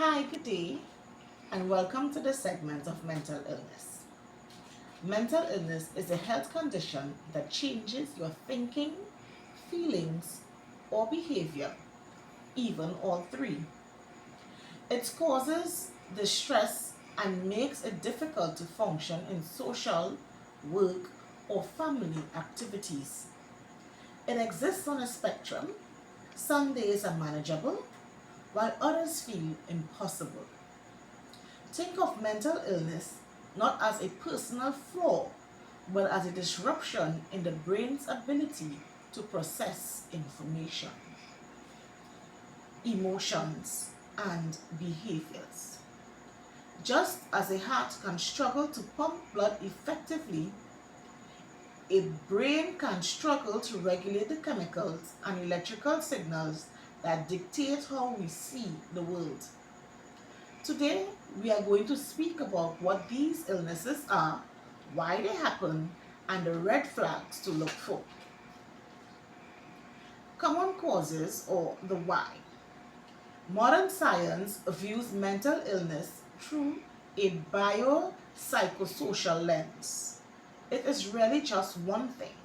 Hi, good day, and welcome to the segment of mental illness. Mental illness is a health condition that changes your thinking, feelings, or behavior, even all three. It causes distress and makes it difficult to function in social, work, or family activities. It exists on a spectrum. Some days are manageable, while others feel impossible. Think of mental illness not as a personal flaw, but as a disruption in the brain's ability to process information, emotions, and behaviors. Just as a heart can struggle to pump blood effectively, a brain can struggle to regulate the chemicals and electrical signals that dictate how we see the world. Today, we are going to speak about what these illnesses are, why they happen, and the red flags to look for. Common causes, or the why. Modern science views mental illness through a biopsychosocial lens. It is really just one thing.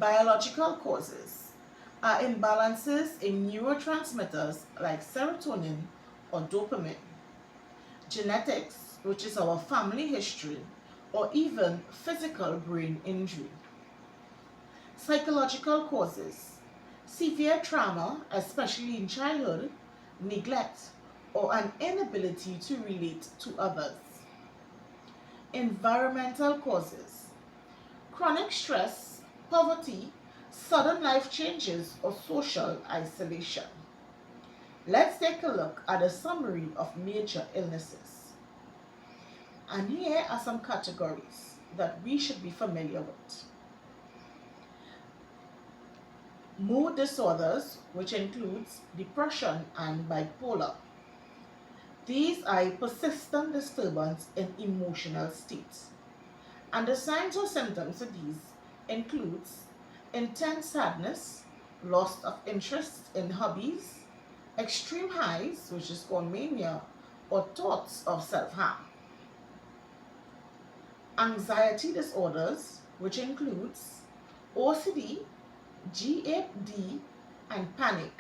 Biological causes are imbalances in neurotransmitters like serotonin or dopamine. Genetics, which is our family history, or even physical brain injury. Psychological causes, severe trauma, especially in childhood, neglect, or an inability to relate to others. Environmental causes, chronic stress, poverty, sudden life changes, or social isolation. Let's take a look at a summary of major illnesses. And here are some categories that we should be familiar with. Mood disorders, which includes depression and bipolar. These are a persistent disturbance in emotional states. And the signs or symptoms of these includes intense sadness, loss of interest in hobbies, extreme highs, which is called mania, or thoughts of self-harm. Anxiety disorders, which includes OCD, GAD, and panic.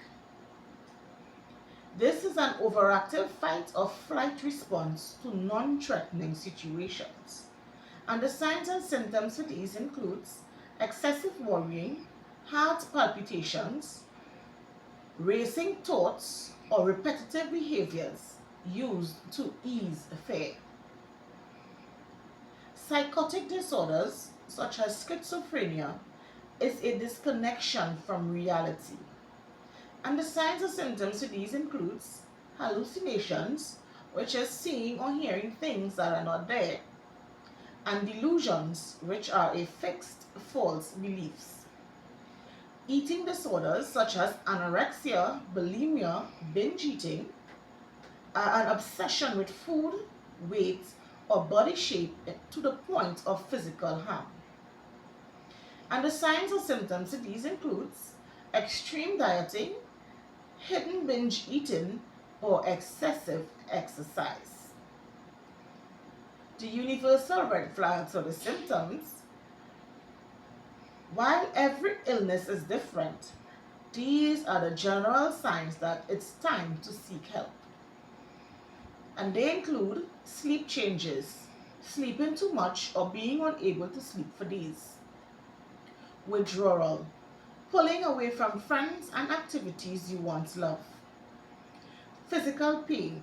This is an overactive fight or flight response to non-threatening situations. And the signs and symptoms for these includes excessive worrying, heart palpitations, racing thoughts, or repetitive behaviors used to ease fear. Psychotic disorders, such as schizophrenia, is a disconnection from reality. And the signs or symptoms of these includes hallucinations, which is seeing or hearing things that are not there, and delusions, which are a fixed false beliefs. Eating disorders such as anorexia, bulimia, binge eating, an obsession with food, weight, or body shape to the point of physical harm. And the signs or symptoms of these includes extreme dieting, hidden binge eating, or excessive exercise. The universal red flags or the symptoms. While every illness is different, these are the general signs that it's time to seek help. And they include sleep changes, sleeping too much or being unable to sleep for days. Withdrawal, pulling away from friends and activities you once loved. Physical pain,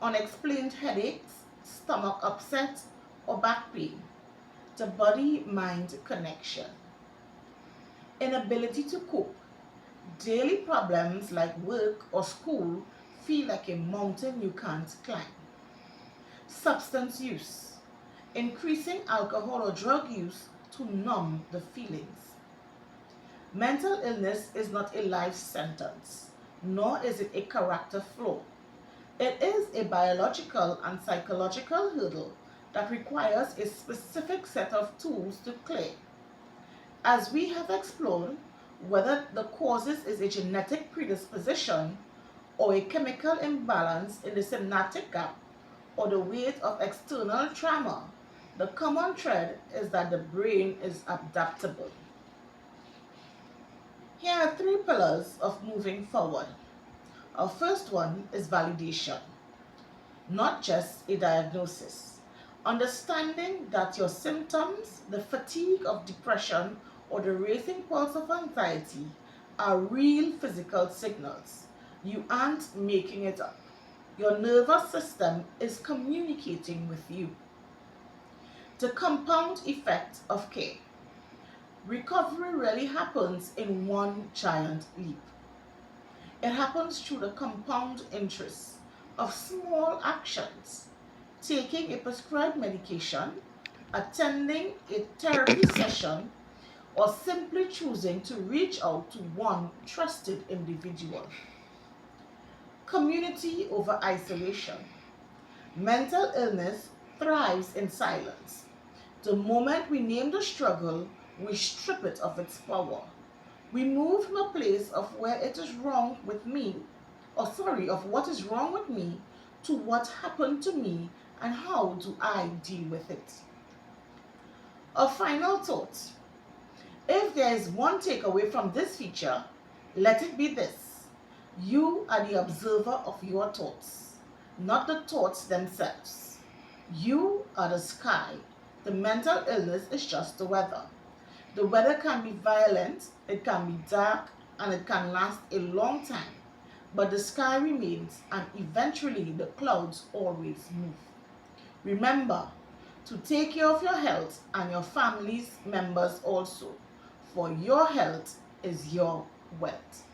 unexplained headaches, stomach upset, or back pain. The body-mind connection. Inability to cope. Daily problems like work or school feel like a mountain you can't climb. Substance use. Increasing alcohol or drug use to numb the feelings. Mental illness is not a life sentence, nor is it a character flaw. It is a biological and psychological hurdle that requires a specific set of tools to clear. As we have explored, whether the causes is a genetic predisposition or a chemical imbalance in the synaptic gap, or the weight of external trauma, the common thread is that the brain is adaptable. Here are three pillars of moving forward. Our first one is validation, not just a diagnosis. Understanding that your symptoms, the fatigue of depression, or the racing pulse of anxiety are real physical signals. You aren't making it up. Your nervous system is communicating with you. The compound effect of care. Recovery really happens in one giant leap. It happens through the compound interest of small actions: taking a prescribed medication, attending a therapy session, or simply choosing to reach out to one trusted individual. Community over isolation. Mental illness thrives in silence. The moment we name the struggle, we strip it of its power. We move from a place of where it is wrong with me, of what is wrong with me, to what happened to me and how do I deal with it. A final thought. If there is one takeaway from this feature, let it be this: you are the observer of your thoughts, not the thoughts themselves. You are the sky. The mental illness is just the weather. The weather can be violent, it can be dark, and it can last a long time. But the sky remains, and eventually the clouds always move. Remember to take care of your health and your family's members also, for your health is your wealth.